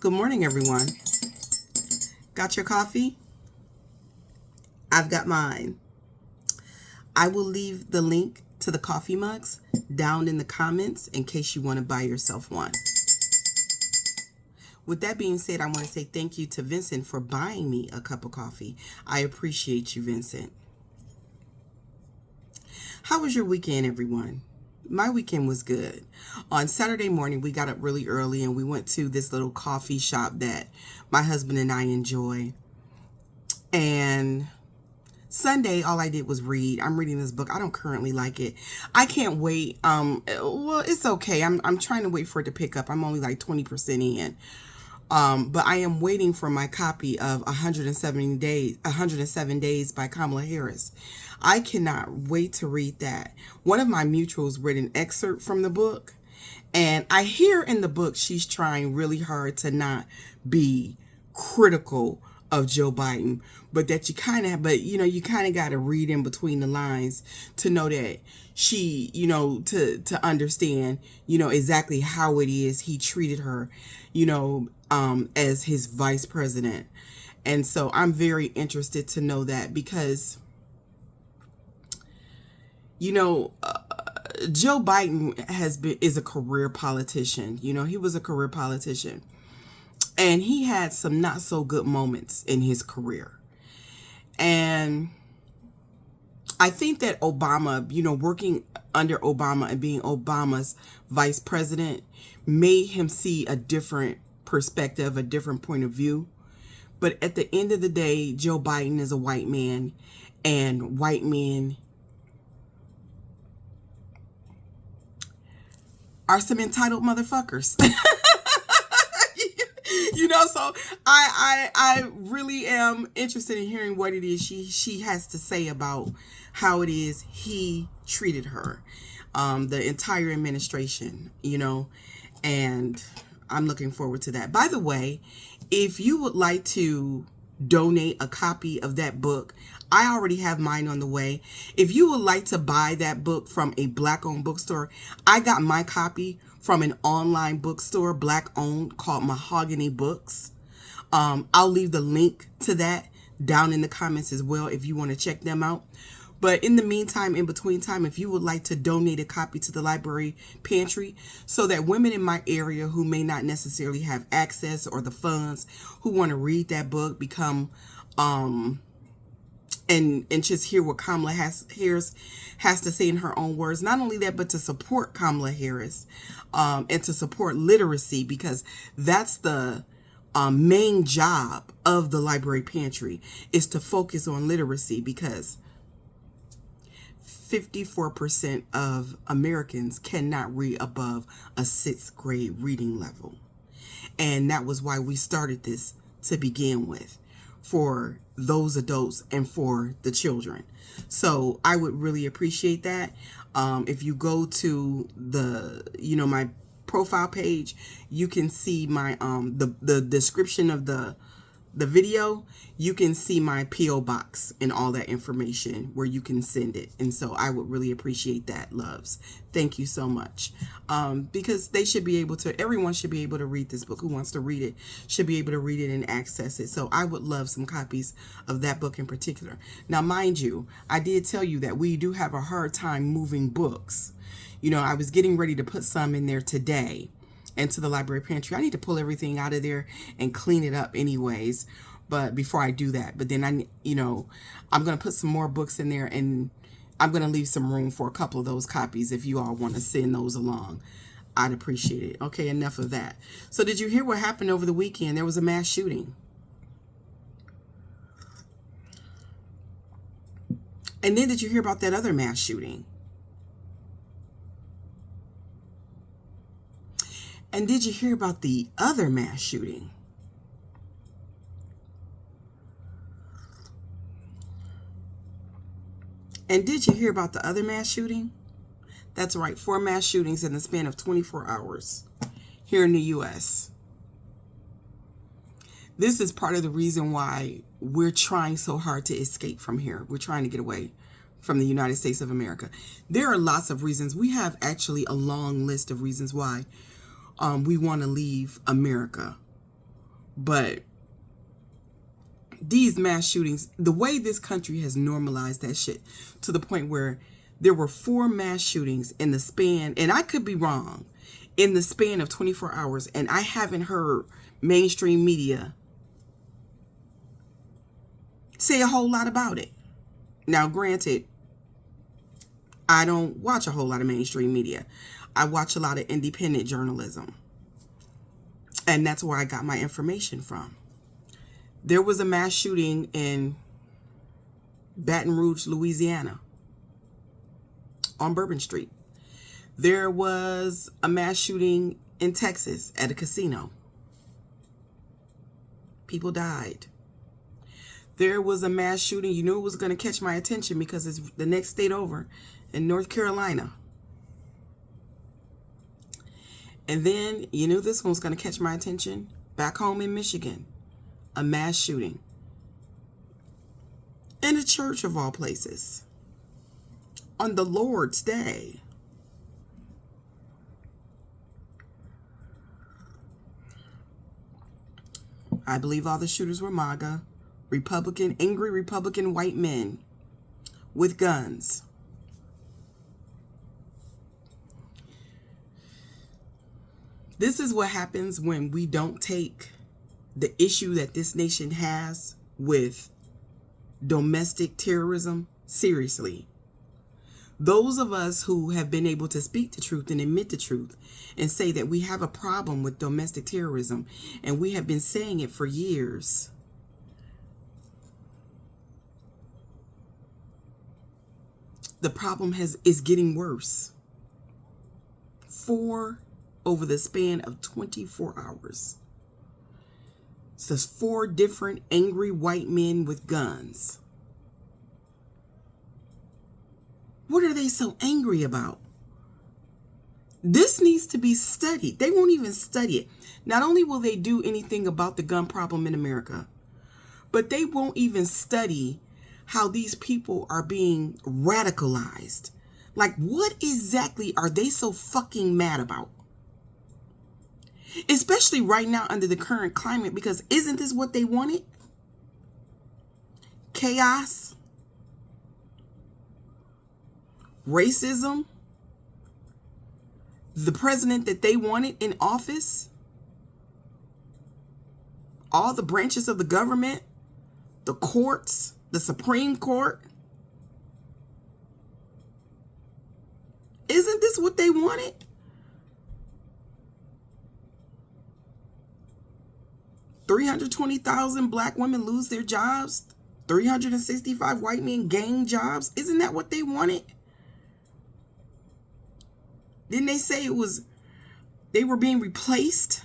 Good morning, everyone. Got your coffee? I've got mine. I will leave the link to the coffee mugs down in the comments in case you want to buy yourself one. With that being said, I want to say thank you to Vincent for buying me a cup of coffee. I appreciate you, Vincent. How was your weekend, everyone? My weekend was good. On Saturday morning, we got up really early and we went to this little coffee shop that my husband and I enjoy. And Sunday, all I did was read. I'm reading this book. I don't currently like it. I can't wait. Well, it's okay. I'm trying to wait for it to pick up. I'm only like 20% in. But I am waiting for my copy of 107 Days by Kamala Harris. I cannot wait to read that. One of my mutuals read an excerpt from the book, and I hear in the book she's trying really hard to not be critical of Joe Biden, but that you kind of got to read in between the lines to know that she, to understand, exactly how it is he treated her, as his vice president. And so I'm very interested to know that because, Joe Biden is a career politician. He was a career politician. And he had some not so good moments in his career. And I think that Obama, working under Obama and being Obama's vice president made him see a different perspective, a different point of view. But at the end of the day, Joe Biden is a white man, and white men are some entitled motherfuckers. So I really am interested in hearing what it is she has to say about how it is he treated her, the entire administration, and I'm looking forward to that. By the way, if you would like to donate a copy of that book, I already have mine on the way. If you would like to buy that book from a Black-owned bookstore, I got my copy from an online bookstore, Black-owned, called Mahogany Books. I'll leave the link to that down in the comments as well if you want to check them out. But in the meantime, in between time, if you would like to donate a copy to the Library Pantry so that women in my area who may not necessarily have access or the funds who want to read that book become and just hear what Kamala Harris has to say in her own words. Not only that, but to support Kamala Harris and to support literacy, because that's the main job of the Library Pantry, is to focus on literacy, because 54% of Americans cannot read above a 6th grade reading level. And that was why we started this to begin with, for those adults and for the children. So I would really appreciate that. If you go to my profile page, you can see my the description of the video. You can see my P.O. box and all that information where you can send it. And so I would really appreciate that, loves. Thank you so much. Because everyone should be able to read this book. Who wants to read it should be able to read it and access it. So I would love some copies of that book in particular. Now, mind you, I did tell you that we do have a hard time moving books. I was getting ready to put some in there today into the Library Pantry. I need to pull everything out of there and clean it up anyways. But before I do that, but then I'm going to put some more books in there, and I'm going to leave some room for a couple of those copies if you all want to send those along. I'd appreciate it. Okay, enough of that. So did you hear what happened over the weekend? There was a mass shooting. And then did you hear about that other mass shooting? And did you hear about the other mass shooting? And did you hear about the other mass shooting? That's right, 4 mass shootings in the span of 24 hours here in the U.S. This is part of the reason why we're trying so hard to escape from here. We're trying to get away from the United States of America. There are lots of reasons. We have actually a long list of reasons why we want to leave America. But these mass shootings, the way this country has normalized that shit to the point where there were 4 mass shootings in the span, and I could be wrong, in the span of 24 hours, and I haven't heard mainstream media say a whole lot about it. Now, granted, I don't watch a whole lot of mainstream media. I watch a lot of independent journalism. And that's where I got my information from. There was a mass shooting in Baton Rouge, Louisiana, on Bourbon Street. There was a mass shooting in Texas at a casino. People died. There was a mass shooting. You knew it was going to catch my attention because it's the next state over, in North Carolina. And then you knew this one was going to catch my attention. Back home in Michigan, a mass shooting in a church of all places on the Lord's Day. I believe all the shooters were MAGA, angry Republican white men with guns. This is what happens when we don't take the issue that this nation has with domestic terrorism seriously. Those of us who have been able to speak the truth and admit the truth and say that we have a problem with domestic terrorism, and we have been saying it for years. The problem is getting worse. 4 over the span of 24 hours. So there's 4 different angry white men with guns. What are they so angry about? This needs to be studied. They won't even study it. Not only will they do anything about the gun problem in America, but they won't even study how these people are being radicalized. Like, what exactly are they so fucking mad about? Especially right now under the current climate, because isn't this what they wanted? Chaos, racism, the president that they wanted in office, all the branches of the government, the courts, the Supreme Court. Isn't this what they wanted? $320,000 black women lose their jobs. 365 white men gain jobs. Isn't that what they wanted? Didn't they say they were being replaced?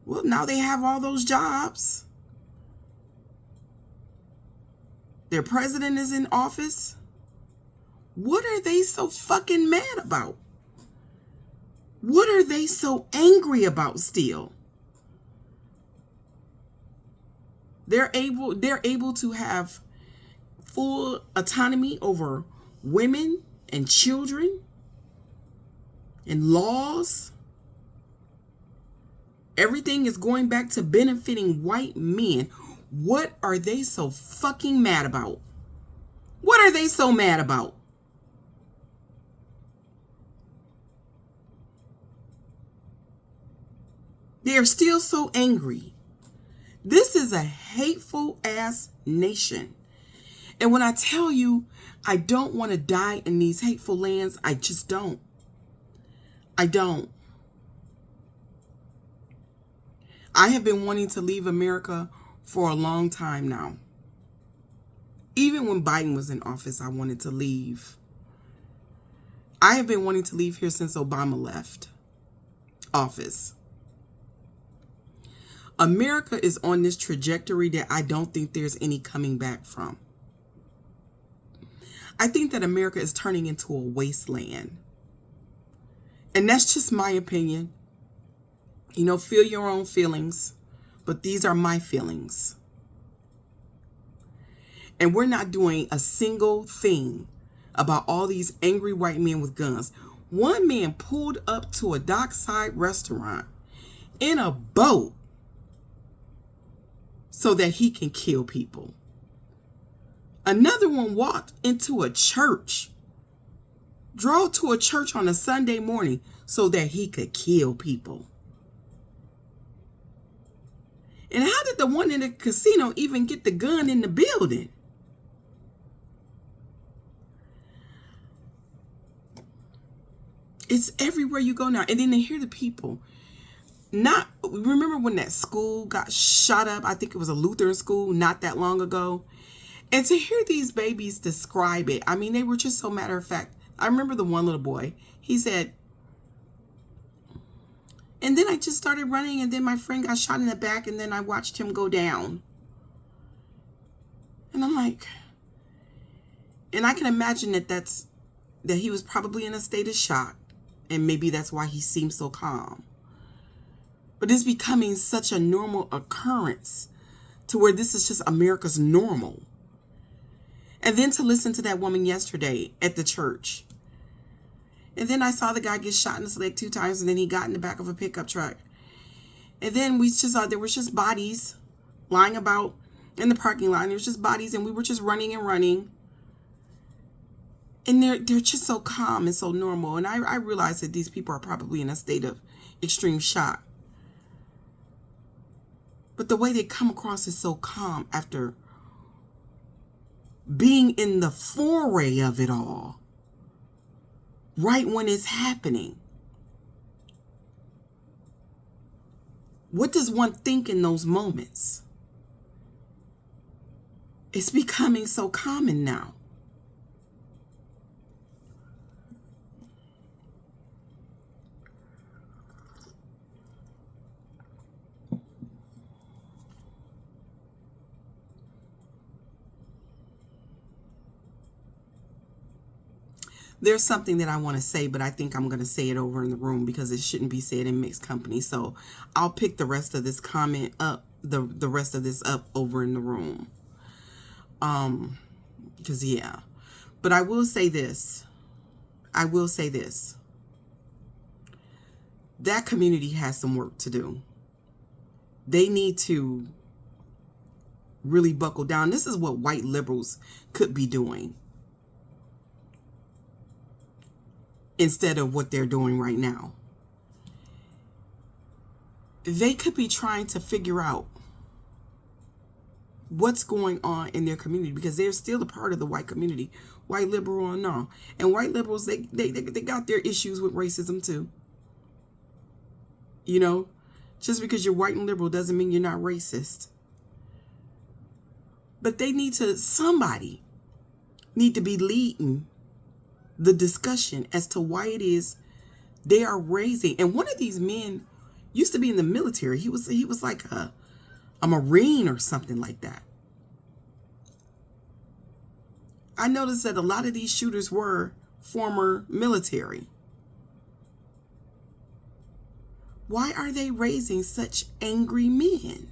Well, now they have all those jobs. Their president is in office. What are they so fucking mad about? What are they so angry about still? They're able to have full autonomy over women and children and laws. Everything is going back to benefiting white men. What are they so fucking mad about? What are they so mad about? They are still so angry. This is a hateful ass nation. And when I tell you I don't want to die in these hateful lands, I just don't. I don't. I have been wanting to leave America for a long time now. Even when Biden was in office, I wanted to leave. I have been wanting to leave here since Obama left office. America is on this trajectory that I don't think there's any coming back from. I think that America is turning into a wasteland. And that's just my opinion. You know, feel your own feelings, but these are my feelings. And we're not doing a single thing about all these angry white men with guns. One man pulled up to a dockside restaurant in a boat so that he can kill people. Another one walked into a church, drove to a church on a Sunday morning so that he could kill people. And how did the one in the casino even get the gun in the building? It's everywhere you go now. And then they hear the people. Remember when that school got shot up? I think it was a Lutheran school not that long ago. And to hear these babies describe it, I mean, they were just so matter of fact. I remember the one little boy, he said, and then I just started running, and then my friend got shot in the back, and then I watched him go down. And I'm like, and I can imagine that he was probably in a state of shock, and maybe that's why he seemed so calm. But it's becoming such a normal occurrence to where this is just America's normal. And then to listen to that woman yesterday at the church. And then I saw the guy get shot in his leg 2 times, and then he got in the back of a pickup truck. And then we just saw there was just bodies lying about in the parking lot. And there was just bodies, and we were just running and running. And they're just so calm and so normal. And I realize that these people are probably in a state of extreme shock. But the way they come across is so calm after being in the foray of it all. Right when it's happening. What does one think in those moments? It's becoming so common now. There's something that I want to say, but I think I'm going to say it over in the room because it shouldn't be said in mixed company. So I'll pick the rest of this comment up, the rest of this up over in the room. Because yeah, but I will say this. That community has some work to do. They need to really buckle down. This is what white liberals could be doing instead of what they're doing right now. They could be trying to figure out what's going on in their community, because they're still a part of the white community, white liberal or no. And white liberals, they got their issues with racism too. You know, just because you're white and liberal doesn't mean you're not racist. But somebody need to be leading the discussion as to why it is they are raising. And one of these men used to be in the military. He was like a Marine or something like that. I noticed that a lot of these shooters were former military. Why are they raising such angry men?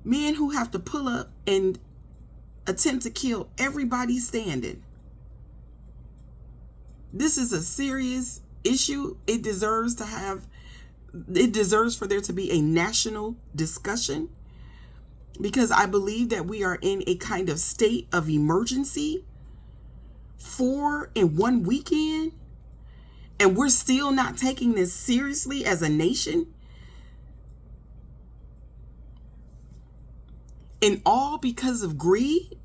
Men who have to pull up and attempt to kill everybody standing. This is a serious issue. It deserves for there to be a national discussion, because I believe that we are in a kind of state of emergency 4 in 1 weekend, and we're still not taking this seriously as a nation. And all because of greed.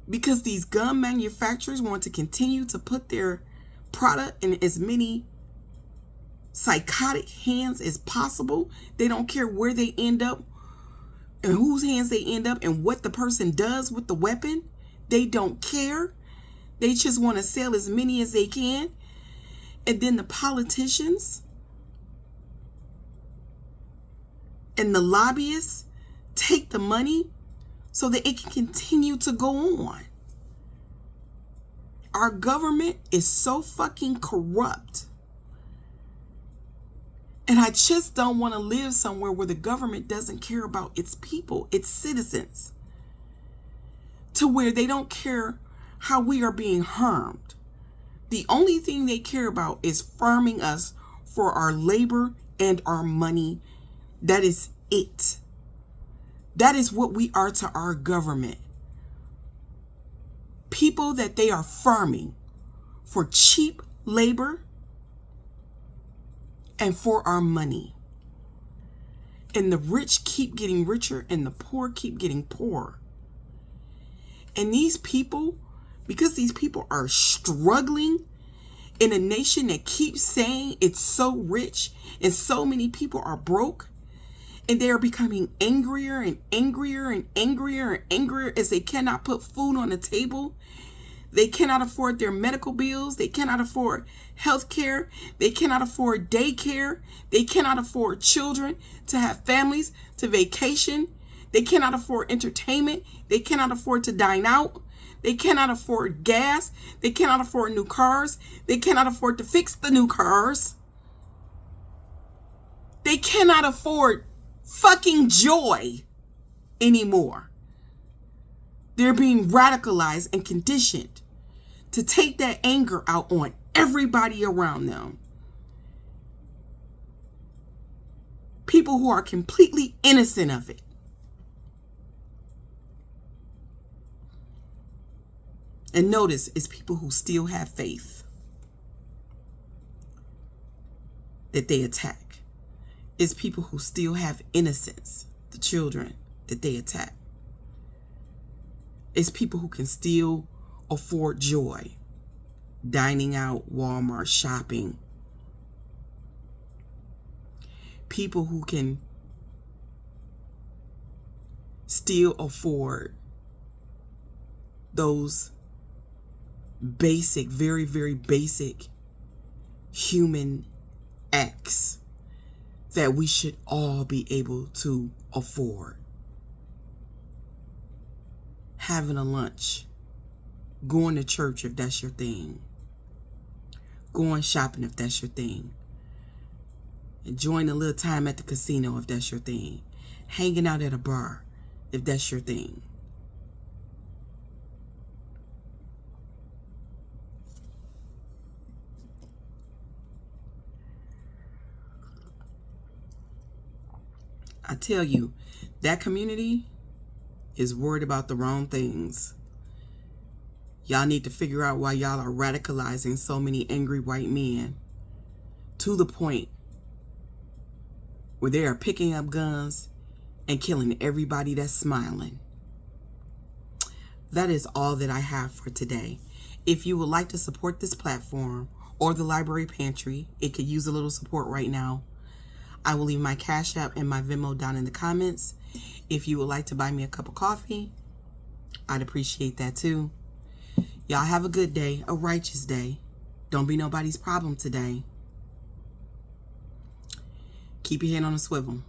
Because these gun manufacturers want to continue to put their product in as many psychotic hands as possible. They don't care where they end up and whose hands they end up and what the person does with the weapon. They don't care. They just want to sell as many as they can. And then the politicians and the lobbyists take the money so that it can continue to go on. Our government is so fucking corrupt. And I just don't want to live somewhere where the government doesn't care about its people, its citizens, to where they don't care how we are being harmed. The only thing they care about is farming us for our labor and our money. That is it. That is what we are to our government. People that they are farming for cheap labor and for our money. And the rich keep getting richer and the poor keep getting poorer. And these people, because these people are struggling in a nation that keeps saying it's so rich and so many people are broke, and they are becoming angrier and angrier and angrier and angrier as they cannot put food on the table. They cannot afford their medical bills. They cannot afford health care. They cannot afford daycare. They cannot afford children to have families to vacation. They cannot afford entertainment. They cannot afford to dine out. They cannot afford gas. They cannot afford new cars. They cannot afford to fix the new cars. They cannot afford fucking joy anymore. They're being radicalized and conditioned to take that anger out on everybody around them. People who are completely innocent of it. And notice, it's people who still have faith that they attack. It's people who still have innocence, the children that they attack. It's people who can still afford joy, dining out, Walmart, shopping. People who can still afford those basic, very, very basic human acts that we should all be able to afford. Having a lunch, going to church if that's your thing, going shopping if that's your thing, enjoying a little time at the casino if that's your thing, hanging out at a bar if that's your thing. I tell you, that community is worried about the wrong things. Y'all need to figure out why y'all are radicalizing so many angry white men to the point where they are picking up guns and killing everybody that's smiling. That is all that I have for today. If you would like to support this platform or the Library Pantry, it could use a little support right now. I will leave my Cash App and my Venmo down in the comments. If you would like to buy me a cup of coffee, I'd appreciate that too. Y'all have a good day, a righteous day. Don't be nobody's problem today. Keep your head on a swivel.